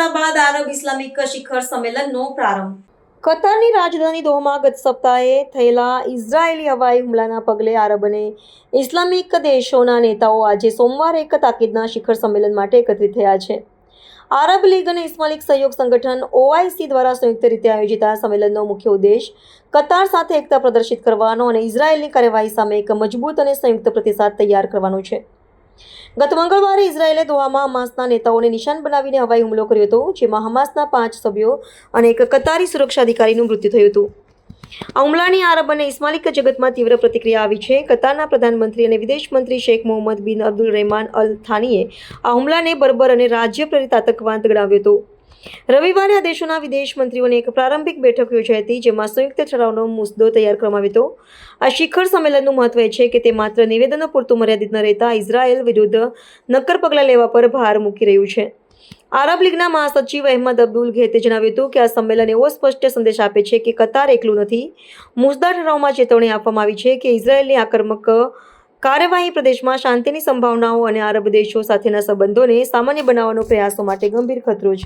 વર્ષોના બાદ આરબ ઇસ્લામિક શિખર સંમેલનનો પ્રારંભ. કતારની રાજધાની દોહામાં ગત સપ્તાહે થયેલા ઇઝરાયેલી હવાઈ હુમલાના પગલે આરબ અને ઇસ્લામિક દેશોના નેતાઓ આજે સોમવારે એક તાકીદના શિખર સંમેલન માટે એકત્રિત થયા છે. આરબ લીગ અને ઇસ્લામિક સહયોગ સંગઠન OIC દ્વારા સંયુક્ત રીતે આયોજિત આ સંમેલનનો મુખ્ય ઉદ્દેશ કતાર સાથે એકતા પ્રદર્શિત કરવાનો અને ઇઝરાયેલની કાર્યવાહી સામે એક મજબૂત અને સંયુક્ત પ્રતિસાદ તૈયાર કરવાનો છે. ગત મંગળવારે ઇઝરાયેલે દોહામાં હમાસના નેતાઓને નિશાન બનાવીને હવાઈ હુમલો કર્યો હતો, જેમાં હમાસના 5 સભ્યો અને એક કતારી સુરક્ષા અધિકારીનું મૃત્યુ થયું હતું. આ હુમલાની આરબ અને ઇસ્લામિક જગતમાં તીવ્ર પ્રતિક્રિયા આવી છે. કતારના પ્રધાનમંત્રી અને વિદેશ મંત્રી શેખ મોહમ્મદ બિન અબ્દુલ રહેમાન અલ થાનીએ આ હુમલાને બર્બર અને રાજ્ય પ્રેરિત આતંકવાદ ગણાવ્યો હતો. રવિવારે આ દેશોના વિદેશ મંત્રીઓની એક પ્રારંભિક બેઠક યોજાઈ હતી, જેમાં સંયુક્ત ઠરાવનો મુસદ્દો તૈયાર કરવામાં આવ્યો હતો. આ શિખર સંમેલનનું મહત્વ એ છે કે તે માત્ર નિવેદનો પૂરતું મર્યાદિત ન રહેતા ઇઝરાયેલ વિરુદ્ધ નક્કર પગલાં લેવા પર ભાર મૂકી રહ્યું છે. આરબ લીગના મહાસચિવ અહેમદ અબ્દુલ ઘેતે જણાવ્યું હતું કે આ સંમેલન એવો સ્પષ્ટ સંદેશ આપે છે કે કતાર એકલું નથી. મુસદ્દા ઠરાવમાં ચેતવણી આપવામાં આવી છે કે ઇઝરાયેલની આક્રમક કાર્યવાહી પ્રદેશમાં શાંતિની સંભાવનાઓ અને આરબ દેશો સાથેના સંબંધોને સામાન્ય બનાવવાનો પ્રયાસો માટે ગંભીર ખતરો છે.